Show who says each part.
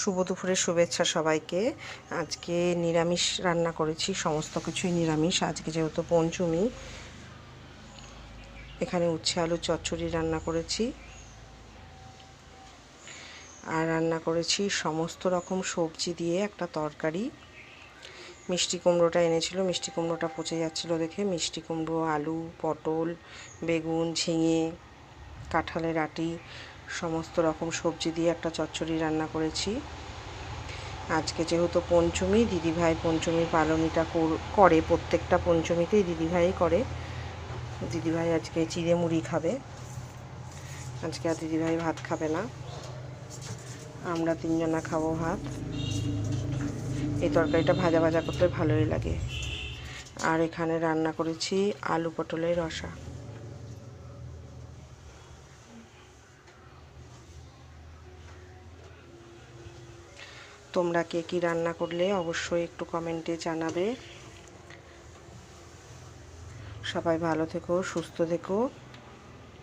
Speaker 1: শুভ দুপুরের শুভেচ্ছা সবাইকে। আজকে নিরামিষ রান্না করেছি, সমস্ত কিছুই নিরামিষ। আজকে যেহেতু পঞ্চমী, এখানে উচ্ছে আলুর চচ্চড়ি রান্না করেছি, আর রান্না করেছি সমস্ত রকম সবজি দিয়ে একটা তরকারি। মিষ্টি কুমড়োটা এনেছিল, মিষ্টি কুমড়োটা পচে যাচ্ছিলো দেখে মিষ্টি কুমড়ো, আলু, পটল, বেগুন, ঝিঙে, কাঁঠালের আটি, সমস্ত রকম সবজি দিয়ে একটা চচ্চড়ি রান্না করেছি। আজকে যেহেতু পঞ্চমী, দিদিভাই পঞ্চমীর পালনিটা করে, প্রত্যেকটা পঞ্চমীতেই দিদিভাই করে। দিদিভাই আজকে চিড়ে মুড়ি খাবে, আজকে আর দিদিভাই ভাত খাবে না, আমরা তিনজনা খাবো ভাত। এই তরকারিটা ভাজা ভাজা করতে ভালোই লাগে। আর এখানে রান্না করেছি আলু পটলের রসা। তোমরা কে কী রান্না করলে অবশ্যই একটু কমেন্টে জানাবে। সবাই ভালো থেকো, সুস্থ থেকো।